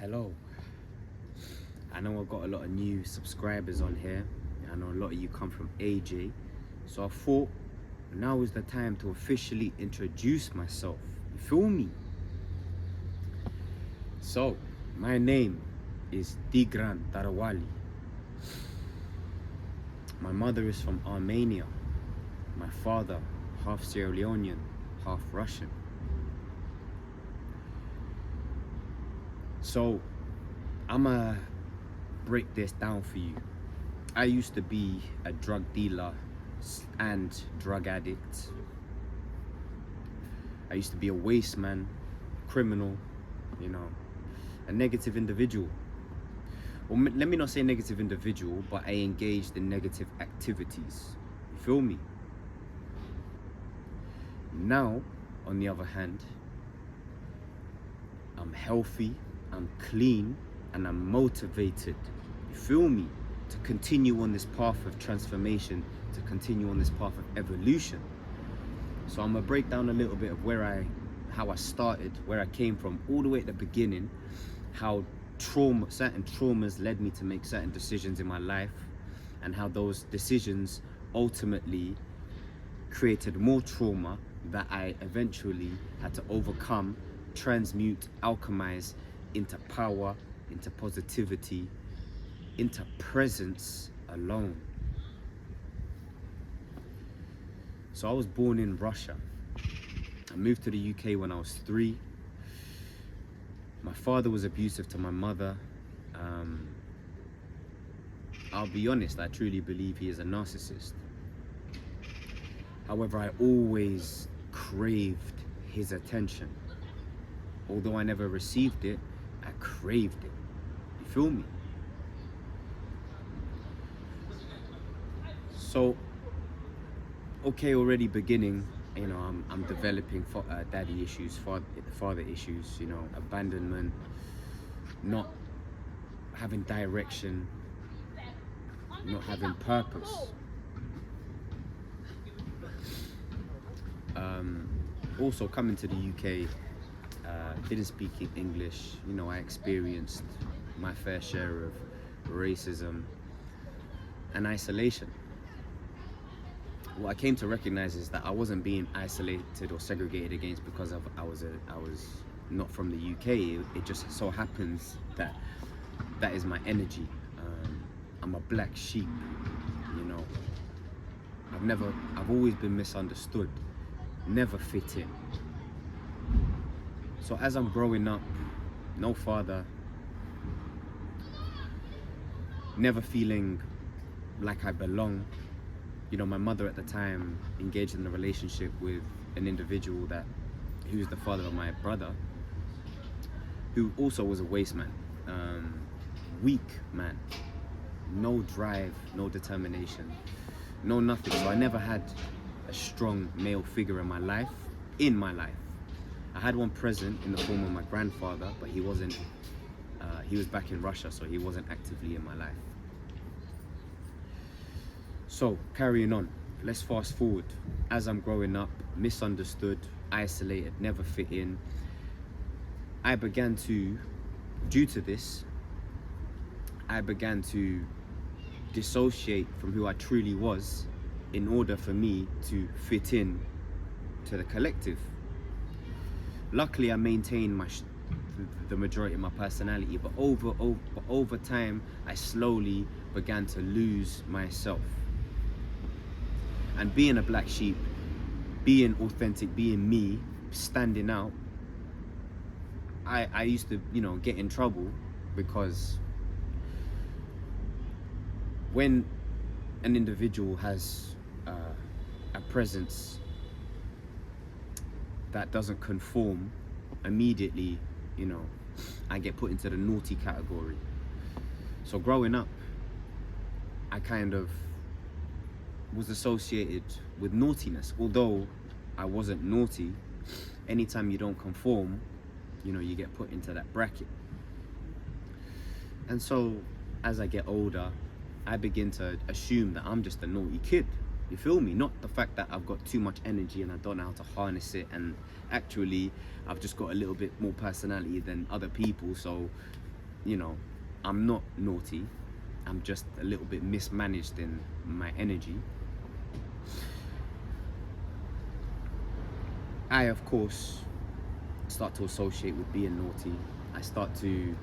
Hello. I know I've got a lot of new subscribers on here. I know a lot of you come from AJ. So I thought now is the time to officially introduce myself. You feel me? So, my name is Tigran Tarawali. My mother is from Armenia. My father, half Sierra Leonean, half Russian. So, I'ma break this down for you. I used to be a drug dealer and drug addict. I used to be a waste man, criminal, a negative individual. Well, let me not say negative individual, but I engaged in negative activities. You feel me? Now, on the other hand, I'm healthy, I'm clean, and I'm motivated. You feel me? To continue on this path of transformation, to continue on this path of evolution. So I'm gonna break down a little bit of how I started, where I came from, all the way at the beginning, how certain traumas led me to make certain decisions in my life, and how those decisions ultimately created more trauma that I eventually had to overcome, transmute, alchemize into power, into positivity, into presence alone. So I was born in Russia. I moved to the UK when I was 3. My father was abusive to my mother. I'll be honest, I truly believe he is a narcissist. However, I always craved his attention. Although I never received it, I craved it. You feel me? So, okay, already beginning, I'm developing daddy issues, father issues, abandonment, not having direction, not having purpose. Also coming to the UK, didn't speak English. I experienced my fair share of racism and isolation. What I came to recognize is that I wasn't being isolated or segregated against because I was not from the UK. It just so happens that is my energy. I'm a black sheep, I've always been misunderstood, never fit in. So as I'm growing up, no father, never feeling like I belong. My mother at the time engaged in a relationship with an individual who's the father of my brother, who also was a waste man, weak man, no drive, no determination, no nothing. So I never had a strong male figure in my life. I had one present in the form of my grandfather, but he wasn't, he was back in Russia, so he wasn't actively in my life. So, carrying on, let's fast forward. As I'm growing up, misunderstood, isolated, never fit in, due to this, I began to dissociate from who I truly was in order for me to fit in to the collective. Luckily, I maintained the majority of my personality, but over time, I slowly began to lose myself. And being a black sheep, being authentic, being me, standing out, I used to, get in trouble because when an individual has a presence that doesn't conform, immediately, I get put into the naughty category. So growing up, I kind of was associated with naughtiness. Although I wasn't naughty, anytime you don't conform, you get put into that bracket. And so as I get older, I begin to assume that I'm just a naughty kid. You feel me? Not the fact that I've got too much energy and I don't know how to harness it, and actually I've just got a little bit more personality than other people, so you know, I'm not naughty. I'm just a little bit mismanaged in my energy. I, of course, start to associate with being naughty. I start to,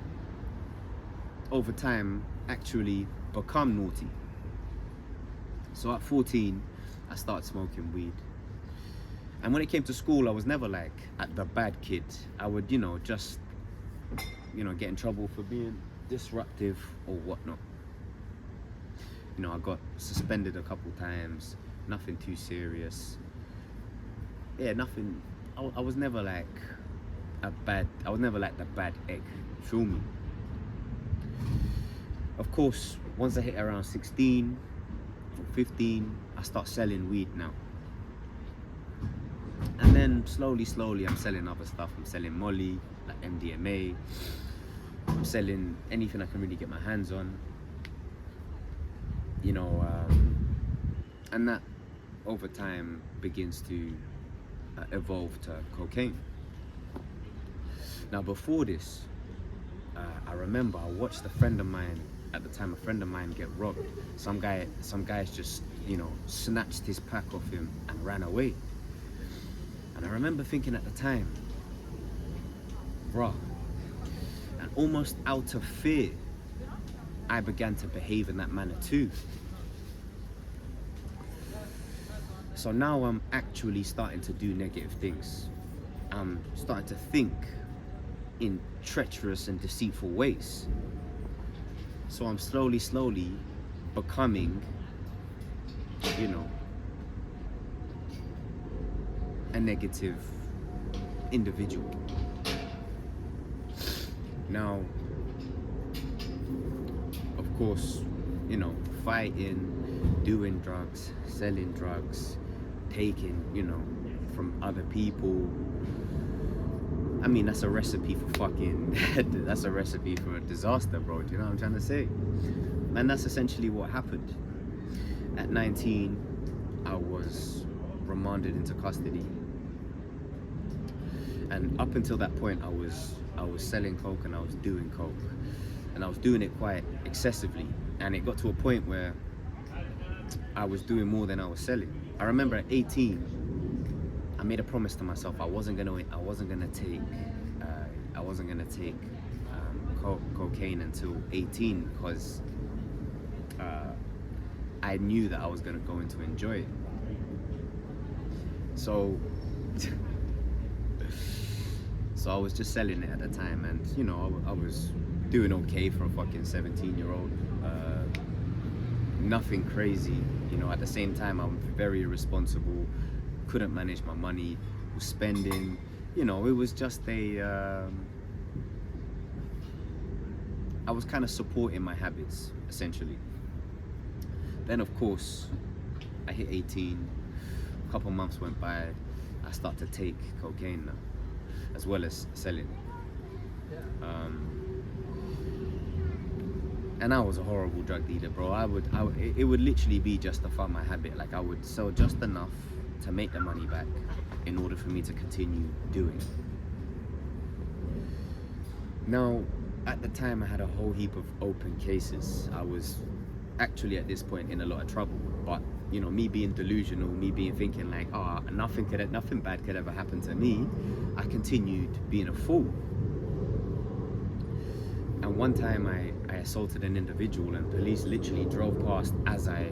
over time, actually become naughty. So at 14, I started smoking weed. And when it came to school, I was never like the bad kid. I would, just, get in trouble for being disruptive or whatnot. I got suspended a couple times, nothing too serious. Yeah, nothing. I was never like I was never like the bad egg, feel me? Of course, once I hit around 16 or 15, I start selling weed now. And then slowly, I'm selling other stuff. I'm selling Molly, like MDMA. I'm selling anything I can really get my hands on. And that over time begins to evolve to cocaine. Now before this, I remember I watched a friend of mine get robbed. Some guys just, snatched his pack off him and ran away. And I remember thinking at the time, bruh, and almost out of fear, I began to behave in that manner too. So now I'm actually starting to do negative things. I'm starting to think in treacherous and deceitful ways. So I'm slowly becoming, a negative individual. Now, of course, fighting, doing drugs, selling drugs, taking, from other people. I mean, that's a recipe for that's a recipe for a disaster, bro. Do you know what I'm trying to say? And that's essentially what happened. At 19, I was remanded into custody. And up until that point, I was selling coke and I was doing coke. And I was doing it quite excessively. And it got to a point where I was doing more than I was selling. I remember at 18, I made a promise to myself I wasn't gonna take cocaine until 18 because I knew that I was going to enjoy it. So I was just selling it at the time, and I was doing okay for a fucking 17-year-old. Nothing crazy. At the same time, I'm very irresponsible, couldn't manage my money, was spending, it was just I was kind of supporting my habits, essentially. Then, of course, I hit 18, a couple months went by, I started to take cocaine now, as well as selling. And I was a horrible drug dealer, bro. It would literally be just to fund my habit. Like, I would sell just enough to make the money back in order for me to continue doing it. Now, at the time, I had a whole heap of open cases. I was actually at this point in a lot of trouble, but me being delusional, me thinking like, nothing bad could ever happen to me, I continued being a fool. And one time I assaulted an individual, and police literally drove past as I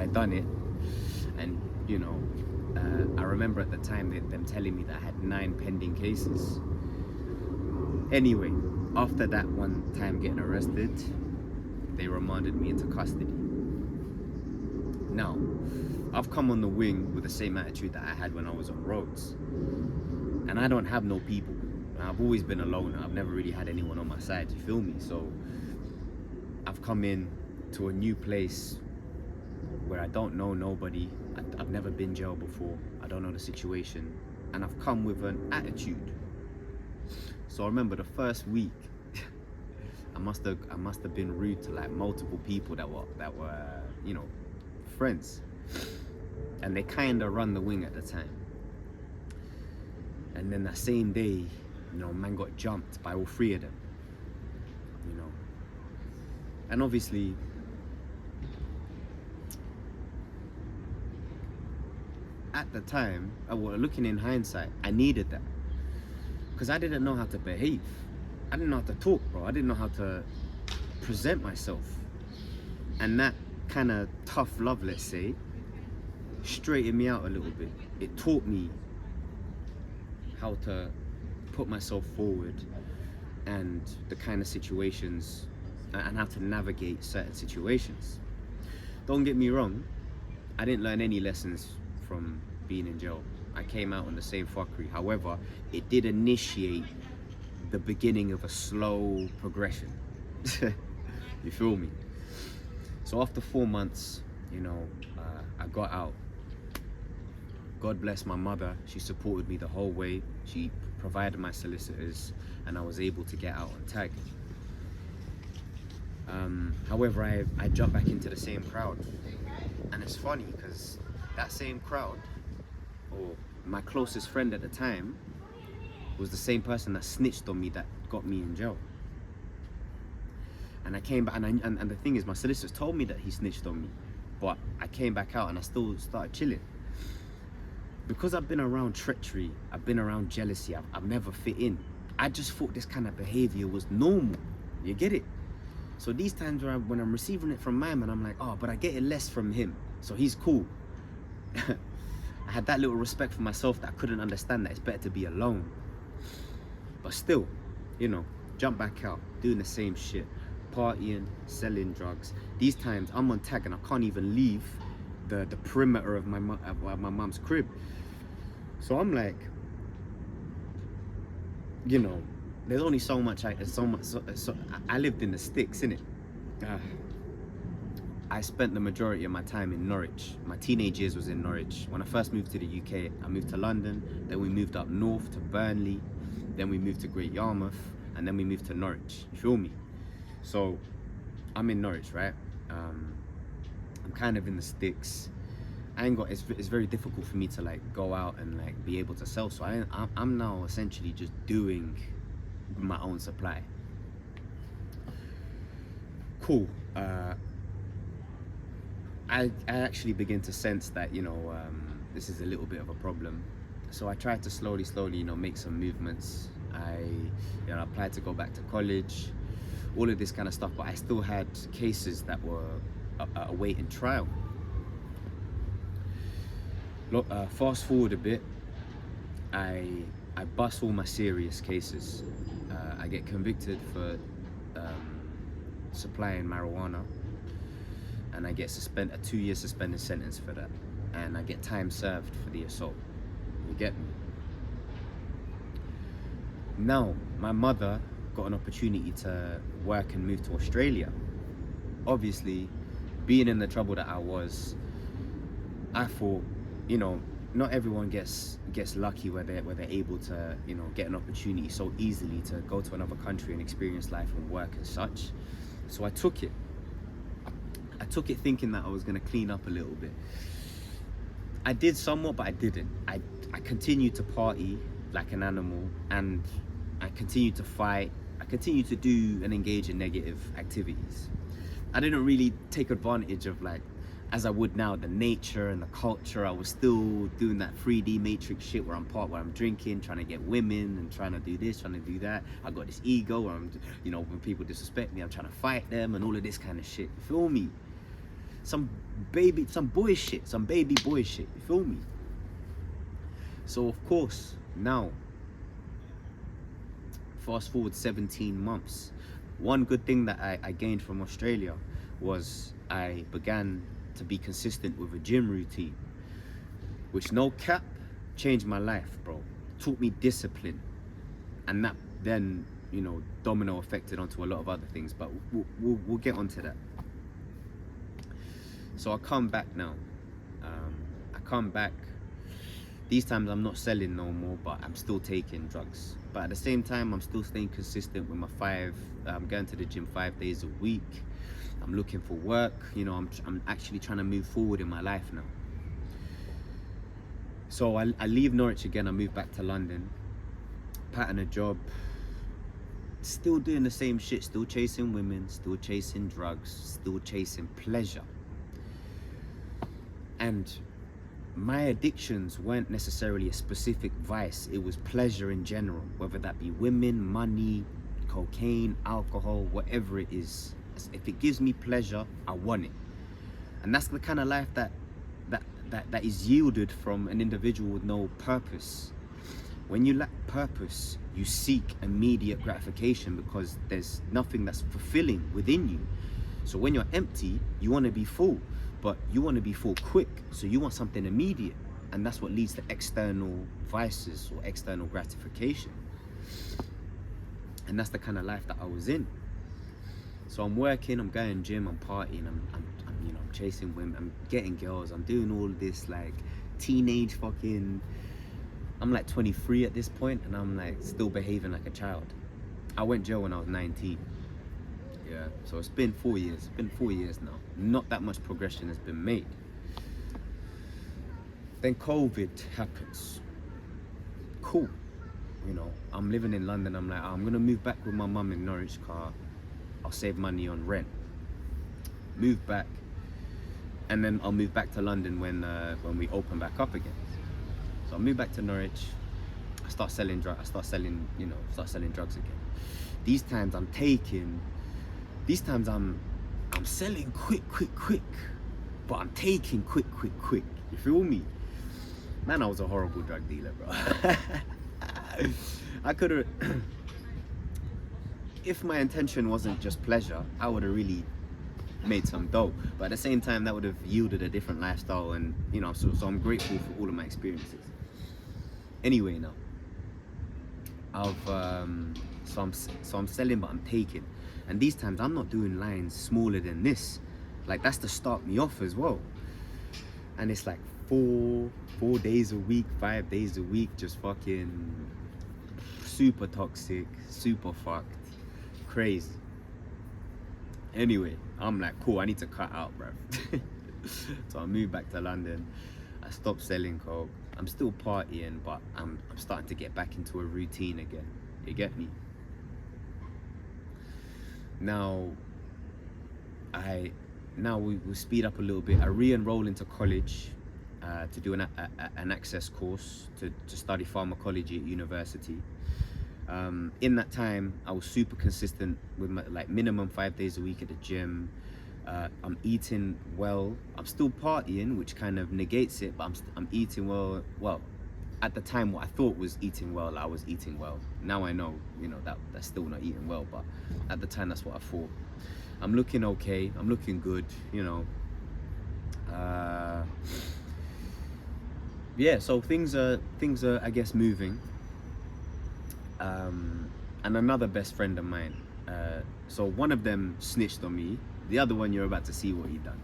done it. And I remember at the time them telling me that I had 9 pending cases. Anyway, after that one time getting arrested, they remanded me into custody. Now, I've come on the wing with the same attitude that I had when I was on roads. And I don't have no people. I've always been alone. I've never really had anyone on my side, you feel me? So I've come in to a new place where I don't know nobody. I've never been jailed before. I don't know the situation. And I've come with an attitude. So I remember the first week, I must have been rude to like multiple people that were friends. And they kind of run the wing at the time. And then that same day, man got jumped by all 3 of them. you know. And obviously, at the time, looking in hindsight, I needed that. Because I didn't know how to behave. I didn't know how to talk, bro. I didn't know how to present myself. And that kind of tough love, let's say, straightened me out a little bit. It taught me how to put myself forward and the kind of situations and how to navigate certain situations. Don't get me wrong, I didn't learn any lessons from being in jail. I came out on the same fuckery. However, it did initiate the beginning of a slow progression. You feel me? So after 4 months, I got out. God bless my mother. She supported me the whole way. She provided my solicitors, and I was able to get out on tag. However, I jumped back into the same crowd. And it's funny because that same crowd, or my closest friend at the time, was the same person that snitched on me that got me in jail. And I came back, and the thing is, my solicitors told me that he snitched on me, but I came back out and I still started chilling. Because I've been around treachery, I've been around jealousy, I've never fit in. I just thought this kind of behavior was normal. You get it? So these times when I'm receiving it from my man, I'm like, oh, but I get it less from him, so he's cool. I had that little respect for myself that I couldn't understand that it's better to be alone. But still, jump back out, doing the same shit, partying, selling drugs. These times I'm on tag and I can't even leave the perimeter of my mom's crib. So I'm like, there's only so much I lived in the sticks, innit? I spent the majority of my time in Norwich. My teenage years was in Norwich. When I first moved to the UK, I moved to London, then we moved up north to Burnley, then we moved to Great Yarmouth, and then we moved to Norwich. You feel me? So I'm in Norwich, right? I'm kind of in the sticks. It's very difficult for me to like go out and like be able to sell. So I'm now essentially just doing my own supply. Cool. I actually begin to sense that this is a little bit of a problem. So I tried to slowly make some movements. I applied to go back to college, all of this kind of stuff, but I still had cases that were awaiting trial. Look, fast forward a bit, I bust all my serious cases. I get convicted for supplying marijuana, and I get a 2-year suspended sentence for that, and I get time served for the assault. You get me? Now, my mother got an opportunity to work and move to Australia. Obviously, being in the trouble that I was, I thought, not everyone gets lucky where they're able to, get an opportunity so easily to go to another country and experience life and work and such. So I took it. Thinking that I was going to clean up a little bit. I did somewhat, but I didn't. I continued to party like an animal, and I continued to fight. I continued to do and engage in negative activities. I didn't really take advantage of, like, as I would now, the nature and the culture. I was still doing that 3D matrix shit where I'm drinking, trying to get women and trying to do this, trying to do that. I got this ego where I'm, when people disrespect me, I'm trying to fight them and all of this kind of shit. You feel me? Some baby boy shit. You feel me? So of course, now, fast forward 17 months. One good thing that I gained from Australia was I began to be consistent with a gym routine, which, no cap, changed my life, bro. Taught me discipline, and that then, domino affected onto a lot of other things, but we'll get onto that. So I come back now. These times I'm not selling no more, but I'm still taking drugs. But at the same time, I'm still staying consistent with I'm going to the gym 5 days a week. I'm looking for work. I'm actually trying to move forward in my life now. So I leave Norwich again. I move back to London, pattern a job, still doing the same shit, still chasing women, still chasing drugs, still chasing pleasure. And my addictions weren't necessarily a specific vice, it was pleasure in general, whether that be women, money, cocaine, alcohol, whatever it is. If it gives me pleasure, I want it. And that's the kind of life that is yielded from an individual with no purpose. When you lack purpose, you seek immediate gratification because there's nothing that's fulfilling within you. So when you're empty, you want to be full, but you want to be full quick. So you want something immediate. And that's what leads to external vices or external gratification. And that's the kind of life that I was in. So I'm working, I'm going gym, I'm partying, I'm chasing women, I'm getting girls, I'm doing all this like teenage fucking, I'm like 23 at this point, and I'm like still behaving like a child. I went jail when I was 19. Yeah, so it's been 4 years. It's been 4 years now. Not that much progression has been made. Then COVID happens. Cool. You know, I'm living in London. I'm like, I'm gonna move back with my mum in Norwich car. I'll save money on rent. Move back, and then I'll move back to London when we open back up again. So I move back to Norwich. I start selling drugs. I start selling drugs again. These times I'm selling quick, but I'm taking quick. You feel me? Man, I was a horrible drug dealer, bro. I could have, if my intention wasn't just pleasure, I would have really made some dough. But at the same time, that would have yielded a different lifestyle, and you know, so I'm grateful for all of my experiences. Anyway, now so I'm selling, but I'm taking. And these times I'm not doing lines smaller than this. Like, that's to start me off as well. And it's like four days a week, 5 days a week, just fucking super toxic, super fucked, crazy. Anyway, I'm like, cool, I need to cut out, bro. So I moved back to London. I stopped selling coke. I'm still partying, but I'm starting to get back into a routine again. You get me? Now we speed up a little bit. I re-enroll into college to do an access course to study pharmacology at university. In that time, I was super consistent with my, like, minimum 5 days a week at the gym. I'm eating well. I'm still partying, which kind of negates it, but I'm eating well. Well, at the time, what I thought was eating well, I was eating well. Now I know, you know, that's still not eating well, but at the time, that's what I thought. I'm looking okay. I'm looking good, you know. Yeah, so things are, I guess, moving. And another best friend of mine. So one of them snitched on me. The other one, you're about to see what he done.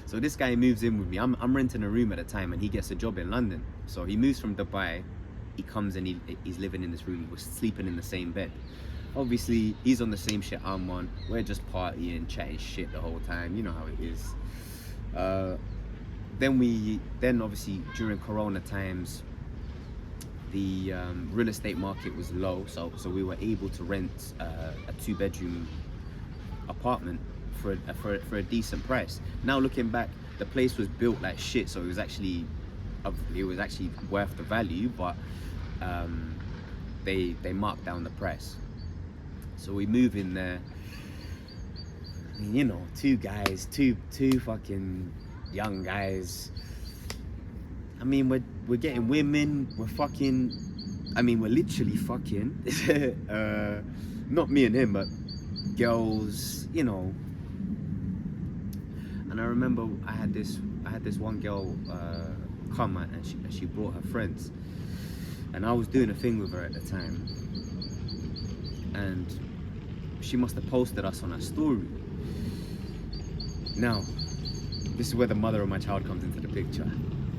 So this guy moves in with me. I'm renting a room at a time, and he gets a job in London. So he moves from Dubai. He comes and he's living in this room. We're sleeping in the same bed. Obviously, he's on the same shit I'm on. We're just partying, chatting shit the whole time. You know how it is. Then obviously during Corona times, the real estate market was low, so we were able to rent a 2-bedroom apartment for a decent price. Now looking back, the place was built like shit, so it was actually worth the value, but they marked down the price. So we move in there. I mean, you know, two fucking young guys. I mean, we're getting women, we're fucking, I mean, we're literally fucking. Not me and him, but girls, you know. And I remember I had this one girl come, and she brought her friends, and I was doing a thing with her at the time, and she must have posted us on her story. Now, this is where the mother of my child comes into the picture.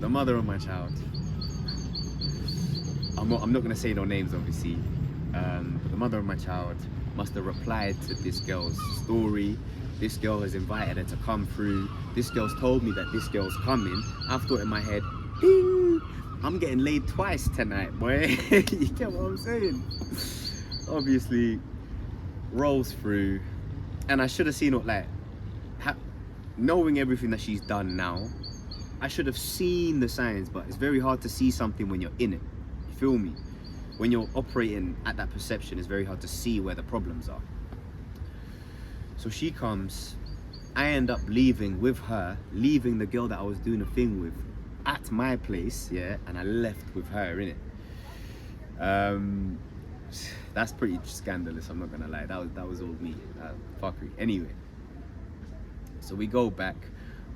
The mother of my child. I'm not going to say no names, obviously. But the mother of my child must have replied to this girl's story. This girl has invited her to come through. This girl's told me that this girl's coming. I've thought in my head, ding, I'm getting laid twice tonight, boy. You get what I'm saying? obviously rolls through, and I should have seen it, like, knowing everything that she's done now, I should have seen the signs, but it's very hard to see something when you're in it. You feel me? When you're operating at that perception, it's very hard to see where the problems are. So she comes, I end up leaving with her, leaving the girl that I was doing a thing with at my place, yeah, and I left with her, innit? That's pretty scandalous, I'm not gonna lie. That was all me, fuckery. Anyway, so we go back,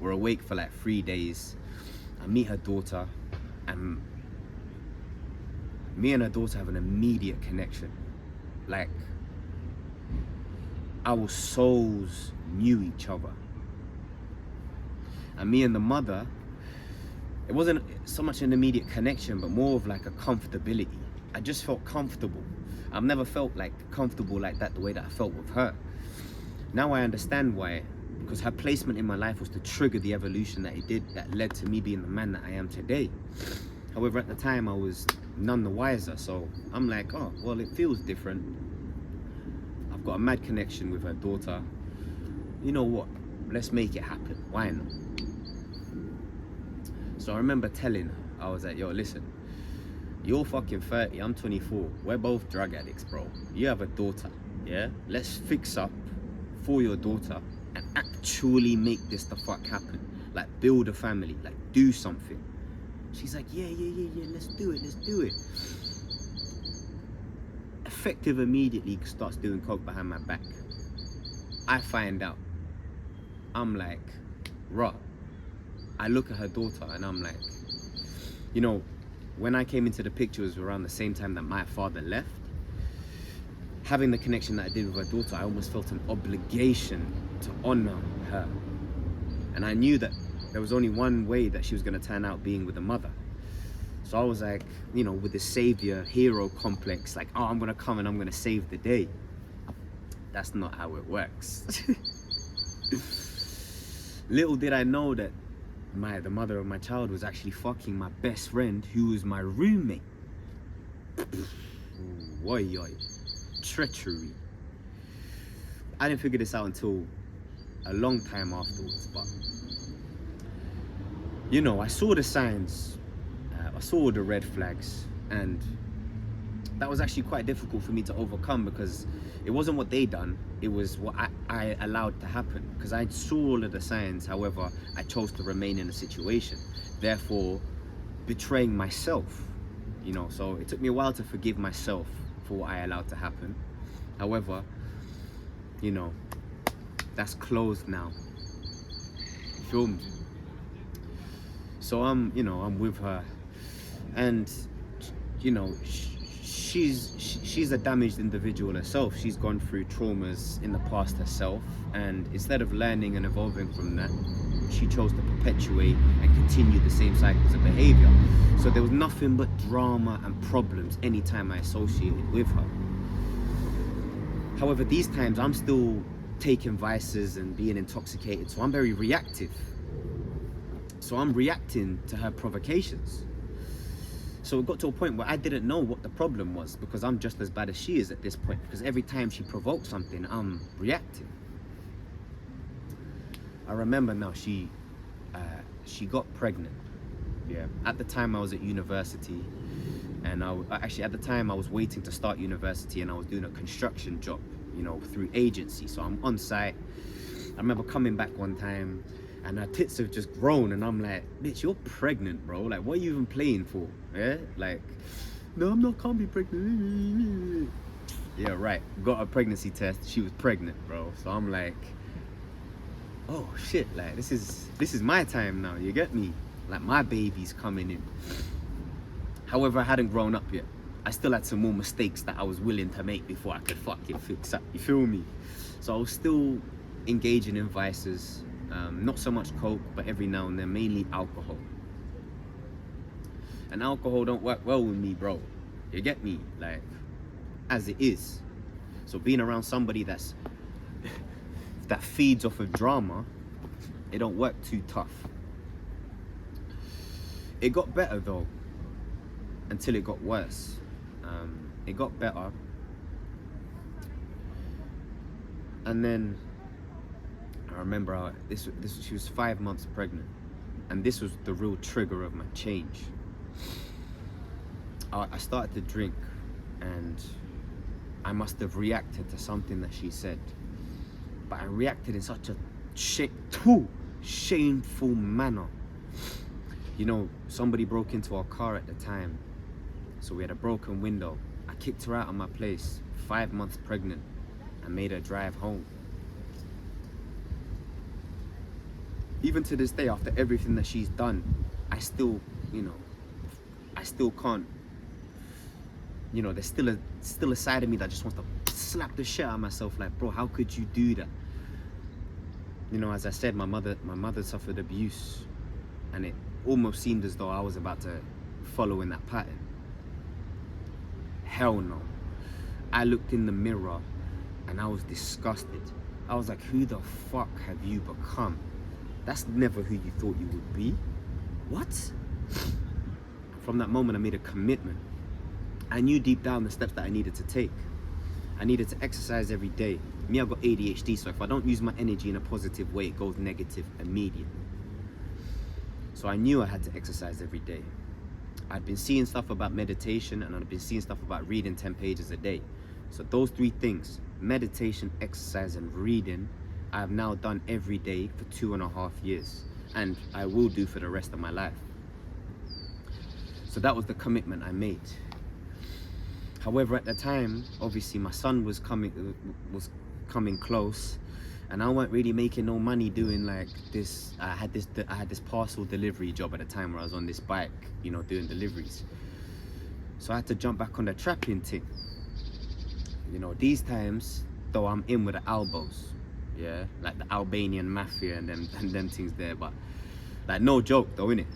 we're awake for like 3 days. I meet her daughter, and me and her daughter have an immediate connection. Like, our souls knew each other. And me and the mother, it wasn't so much an immediate connection, but more of like a comfortability. I just felt comfortable. I've never felt like comfortable like that, the way that I felt with her. Now I understand why, because her placement in my life was to trigger the evolution that it did, that led to me being the man that I am today. However, at the time I was none the wiser, so I'm like, oh, well, it feels different. I've got a mad connection with her daughter. You know what? Let's make it happen. Why not? So I remember telling her, I was like, yo, listen, you're fucking 30, I'm 24. We're both drug addicts, bro. You have a daughter, yeah? Let's fix up for your daughter and actually make this the fuck happen. Like, build a family, like, do something. She's like, yeah, let's do it. Effective immediately starts doing coke behind my back. I find out. I'm like, right. I look at her daughter and I'm like, you know, when I came into the picture, it was around the same time that my father left. Having the connection that I did with her daughter, I almost felt an obligation to honor her. And I knew that there was only one way that she was going to turn out, being with a mother. So I was like, you know, with the savior hero complex, like, oh, I'm going to come and I'm going to save the day. That's not how it works. Little did I know that the mother of my child was actually fucking my best friend, who was my roommate. Oi. Treachery. I didn't figure this out until a long time afterwards, but you know, I saw the signs, I saw the red flags, and that was actually quite difficult for me to overcome, because it wasn't what they done, it was what I allowed to happen, because I saw all of the signs. However, I chose to remain in the situation, therefore betraying myself, you know. So it took me a while to forgive myself for what I allowed to happen. However, you know, that's closed now. Feel me? So I'm with her, and you know, she's a damaged individual herself. She's gone through traumas in the past herself, and instead of learning and evolving from that, she chose to perpetuate and continue the same cycles of behavior. So there was nothing but drama and problems anytime I associated with her. However, these times I'm still taking vices and being intoxicated, so I'm very reactive. So I'm reacting to her provocations. So it got to a point where I didn't know what the problem was, because I'm just as bad as she is at this point, because every time she provoked something, I'm reacting. I remember now, she got pregnant. Yeah. At the time I was at university, and at the time I was waiting to start university, and I was doing a construction job, you know, through agency. So I'm on site. I remember coming back one time, and her tits have just grown, and I'm like, bitch, you're pregnant, bro. Like, what are you even playing for? Yeah? Like, no, I'm not, can't be pregnant. Yeah, right. Got a pregnancy test. She was pregnant, bro. So I'm like, oh shit, like this is my time now, you get me? Like, my baby's coming in. However, I hadn't grown up yet. I still had some more mistakes that I was willing to make before I could fucking fix up, you feel me? So I was still engaging in vices. Not so much coke, but every now and then, mainly alcohol. And alcohol don't work well with me, bro. You get me? Like, as it is. So being around somebody that feeds off of drama, it don't work too tough. It got better though, until it got worse. It got better And then I remember she was 5 months pregnant, and this was the real trigger of my change. I started to drink, and I must have reacted to something that she said, but I reacted in such a shameful manner. You know, somebody broke into our car at the time, so we had a broken window. I kicked her out of my place, 5 months pregnant, and made her drive home. Even to this day, after everything that she's done, I still can't, there's still a side of me that just wants to slap the shit out of myself, like, bro, how could you do that? As I said, my mother suffered abuse, and it almost seemed as though I was about to follow in that pattern. Hell no. I looked in the mirror and I was disgusted. I was like, who the fuck have you become? That's never who you thought you would be. What? From that moment, I made a commitment. I knew deep down the steps that I needed to take. I needed to exercise every day. Me, I've got ADHD, so if I don't use my energy in a positive way, it goes negative immediately. So I knew I had to exercise every day. I'd been seeing stuff about meditation, and I'd been seeing stuff about reading 10 pages a day. So those 3 things, meditation, exercise, and reading, I have now done every day for 2.5 years, and I will do for the rest of my life. So that was the commitment I made. However, at the time, obviously my son was coming close, and I weren't really making no money doing like this. I had this parcel delivery job at the time where I was on this bike, doing deliveries. So I had to jump back on the trapping thing. These times, though, I'm in with the albos, yeah, like the Albanian mafia and them things there. But like, no joke though, innit?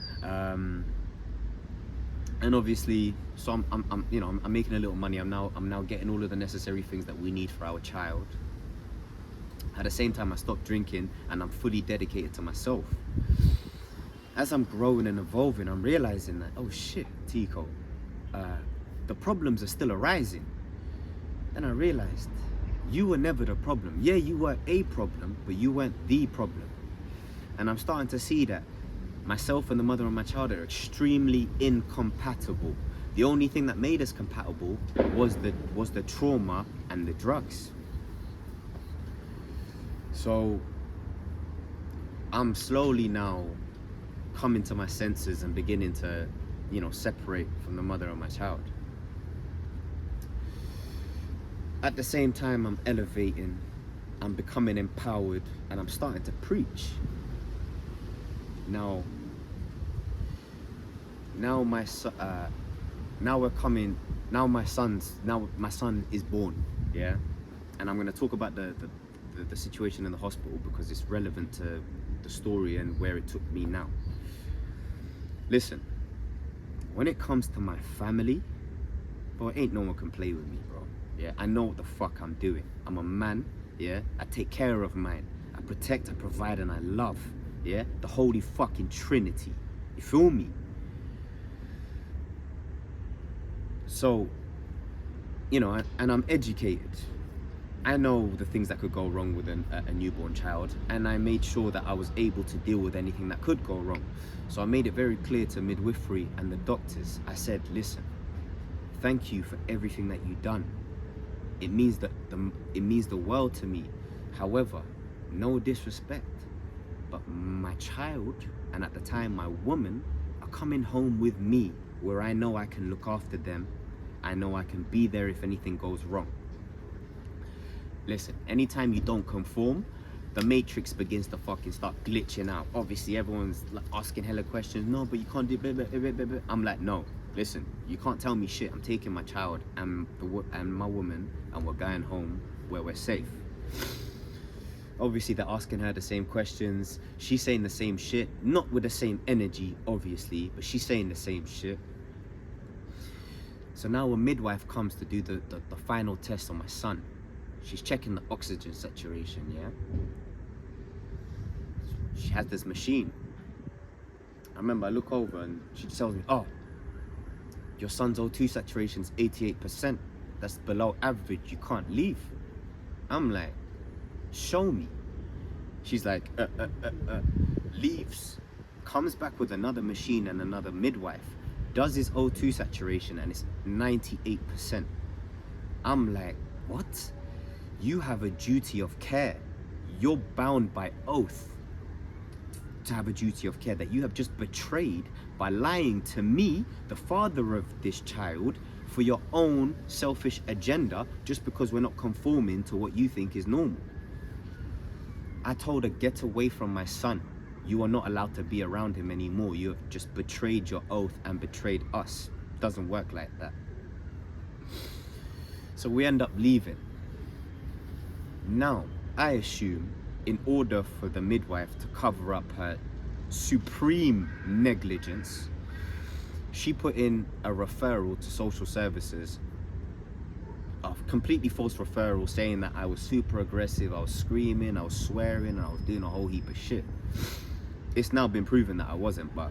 And obviously, so I'm making a little money. I'm now getting all of the necessary things that we need for our child. At the same time, I stopped drinking, and I'm fully dedicated to myself. As I'm growing and evolving, I'm realizing that, oh shit, Tico, the problems are still arising. Then I realized, you were never the problem. Yeah, you were a problem, but you weren't the problem. And I'm starting to see that myself and the mother of my child are extremely incompatible. The only thing that made us compatible was the trauma and the drugs. So I'm slowly now coming to my senses and beginning to, separate from the mother of my child. At the same time, I'm elevating, I'm becoming empowered, and I'm starting to preach. Now my son is born, yeah, and I'm going to talk about the situation in the hospital because it's relevant to the story and where it took me now. Listen, when it comes to my family, bro, ain't no one can play with me, bro. Yeah, I know what the fuck I'm doing. I'm a man, yeah, I take care of mine. I protect, I provide, and I love, yeah, the holy fucking Trinity. You feel me? So, and I'm educated. I know the things that could go wrong with a newborn child, and I made sure that I was able to deal with anything that could go wrong. So I made it very clear to midwifery and the doctors. I said, listen, thank you for everything that you've done. It means the world to me. However, no disrespect, but my child, and at the time my woman, are coming home with me, where I know I can look after them. I know I can be there if anything goes wrong. Listen, anytime you don't conform, the matrix begins to fucking start glitching out. Obviously, everyone's like asking hella questions. No, but you can't do blah, blah, blah, blah, blah. I'm like, no, listen, you can't tell me shit. I'm taking my child and my woman, and we're going home where we're safe. Obviously, they're asking her the same questions. She's saying the same shit, not with the same energy, obviously, but she's saying the same shit. So now a midwife comes to do the final test on my son. She's checking the oxygen saturation, yeah? She has this machine. I remember I look over and she tells me, oh, your son's O2 saturation is 88%. That's below average, you can't leave. I'm like, Show me. She's like, leaves, comes back with another machine and another midwife, does his O2 saturation and it's 98%. I'm like, what? You have a duty of care. You're bound by oath to have a duty of care that you have just betrayed by lying to me, the father of this child, for your own selfish agenda, just because we're not conforming to what you think is normal. I told her, get away from my son. You are not allowed to be around him anymore. You have just betrayed your oath and betrayed us. Doesn't work like that. So we end up leaving. Now, I assume in order for the midwife to cover up her supreme negligence, she put in a referral to social services, a completely false referral saying that I was super aggressive, I was screaming, I was swearing, and I was doing a whole heap of shit. It's now been proven that I wasn't, but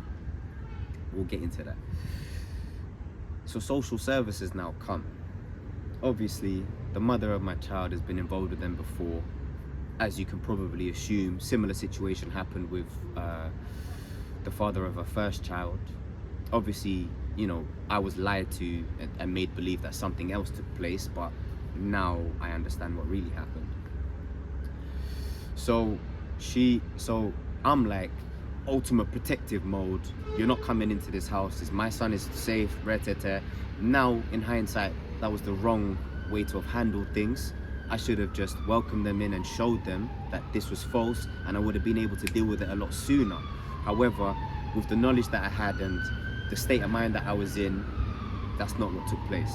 we'll get into that. So social services now come. Obviously, the mother of my child has been involved with them before. As you can probably assume, similar situation happened with the father of her first child. Obviously, you know, I was lied to and made believe that something else took place, but now I understand what really happened. So I'm like, ultimate protective mode. You're not coming into this house. My son is safe. Now, in hindsight, that was the wrong way to have handled things. I should have just welcomed them in and showed them that this was false, and I would have been able to deal with it a lot sooner. However, with the knowledge that I had and the state of mind that I was in, that's not what took place.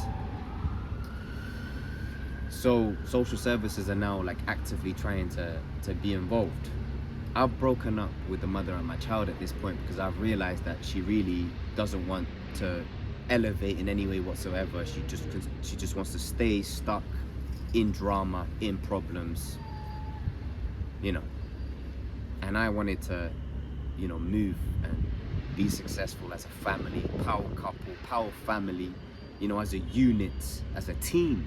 So social services are now like actively trying to be involved. I've broken up with the mother of my child at this point because I've realized that she really doesn't want to elevate in any way whatsoever. She just wants to stay stuck in drama, in problems, you know. And I wanted to, you know, move and be successful as a family, power couple, power family, you know, as a unit, as a team.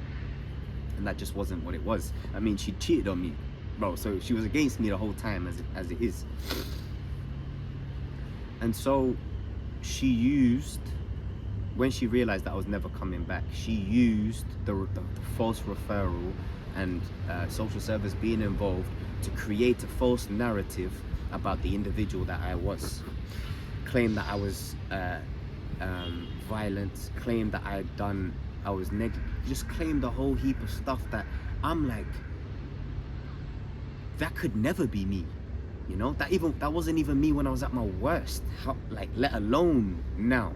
And that just wasn't what it was. I mean, she cheated on me, bro, so she was against me the whole time, as it is. And so she used, when she realized that I was never coming back, she used the false referral and social service being involved to create a false narrative about the individual that I was. Claim that I was violent, claim that I was negative, just claimed a whole heap of stuff that I'm like, that could never be me, you know? That wasn't even me when I was at my worst, like, let alone now.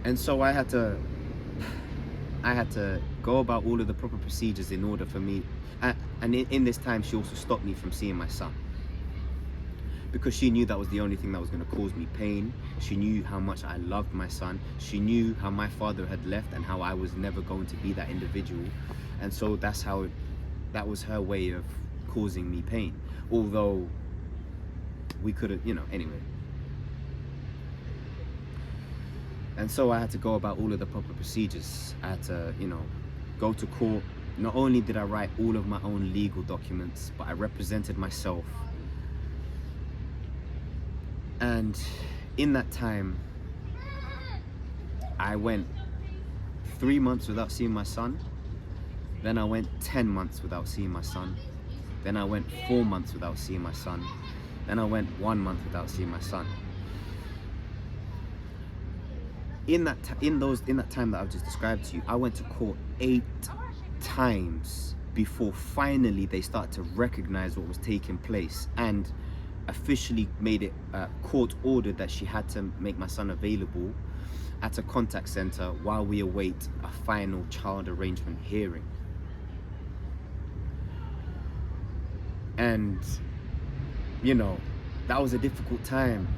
And so I had to go about all of the proper procedures in order for me, and in this time she also stopped me from seeing my son, because she knew that was the only thing that was going to cause me pain. She knew how much I loved my son. She knew how my father had left and how I was never going to be that individual. And so that was her way of causing me pain. Although we could have, you know, anyway. And so I had to go about all of the proper procedures. I had to, you know, go to court. Not only did I write all of my own legal documents, but I represented myself. And in that time, I went 3 months without seeing my son. Then I went 10 months without seeing my son. Then I went 4 months without seeing my son. Then I went 1 month without seeing my son. In that time that I've just described to you, I went to court 8 times before finally they started to recognize what was taking place and officially made it court ordered that she had to make my son available at a contact center while we await a final child arrangement hearing. And, you know, that was a difficult time.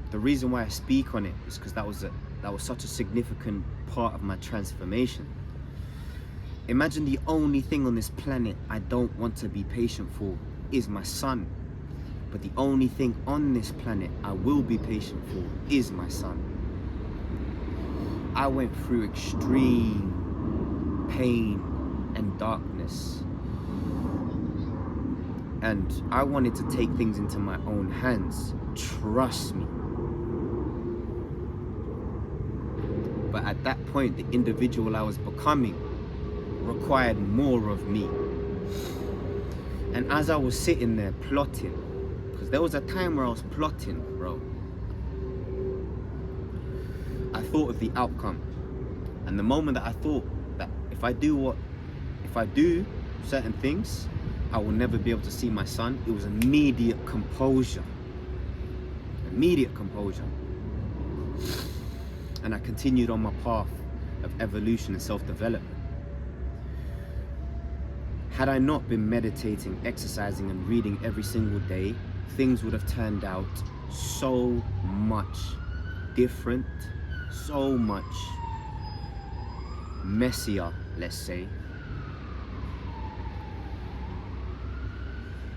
The reason why I speak on it is because that was such a significant part of my transformation. Imagine the only thing on this planet I don't want to be patient for is my son. But the only thing on this planet I will be patient for is my son. I went through extreme pain and darkness. And I wanted to take things into my own hands. Trust me. But at that point, the individual I was becoming required more of me. And as I was sitting there plotting, because there was a time where I was plotting, bro, I thought of the outcome. And the moment that I thought that if I do certain things, I will never be able to see my son, it was immediate composure. Immediate composure. And I continued on my path of evolution and self-development. Had I not been meditating, exercising, and reading every single day, things would have turned out so much different, so much messier, let's say.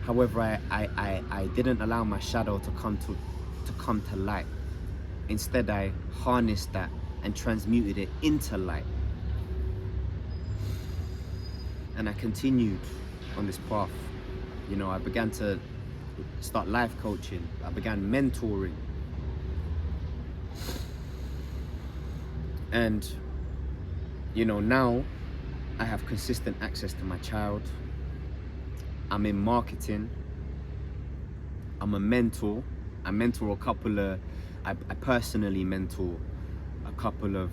However, I didn't allow my shadow to come to light. Instead, I harnessed that and transmuted it into light. And I continued on this path. You know, I began to start life coaching. I began mentoring. And, you know, now I have consistent access to my child. I'm in marketing. I'm a mentor. I mentor I personally mentor a couple of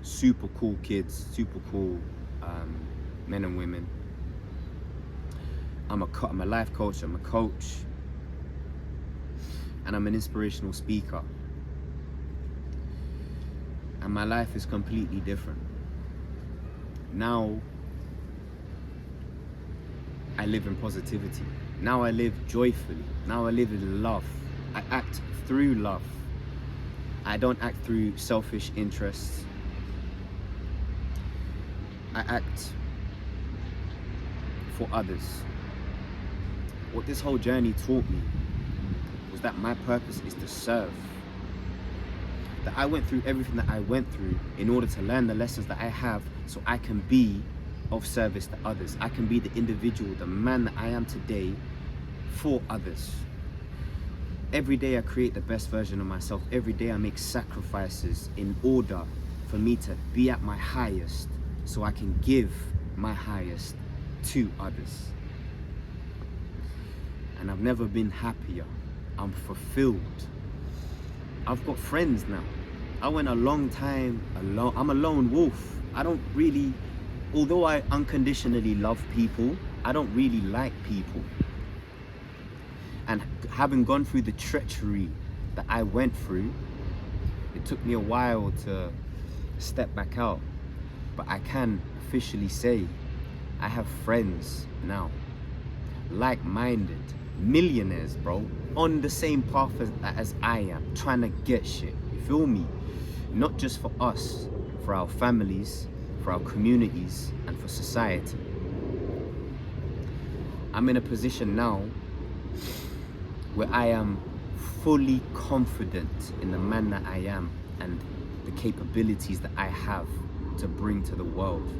super cool kids, super cool men and women. I'm a life coach, I'm a coach, and I'm an inspirational speaker. And my life is completely different. Now, I live in positivity. Now I live joyfully. Now I live in love. I act through love. I don't act through selfish interests. I act for others. What this whole journey taught me was that my purpose is to serve. That I went through everything that I went through in order to learn the lessons that I have so I can be of service to others. I can be the individual, the man that I am today for others. Every day I create the best version of myself. Every day I make sacrifices in order for me to be at my highest so I can give my highest to others. And I've never been happier. I'm fulfilled. I've got friends now. I went a long time alone. I'm a lone wolf. I don't really, although I unconditionally love people, I don't really like people. And having gone through the treachery that I went through, it took me a while to step back out. But I can officially say I have friends now, like-minded, millionaires, bro, on the same path as I am, trying to get shit. You feel me? Not just for us, for our families, for our communities, and for society. I'm in a position now where I am fully confident in the man that I am and the capabilities that I have to bring to the world.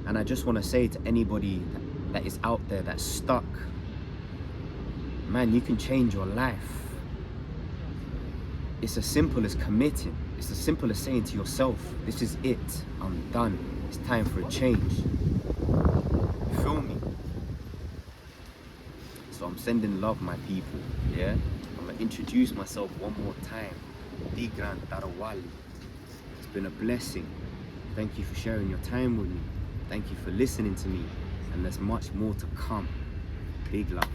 And I just want to say to anybody that is out there that's stuck, man, you can change your life. It's as simple as committing. It's as simple as saying to yourself, this is it, I'm done. It's time for a change. You feel me? So I'm sending love, my people, yeah? I'm gonna introduce myself one more time. Digran Tarawali. It's been a blessing. Thank you for sharing your time with me. Thank you for listening to me. And there's much more to come. Big love.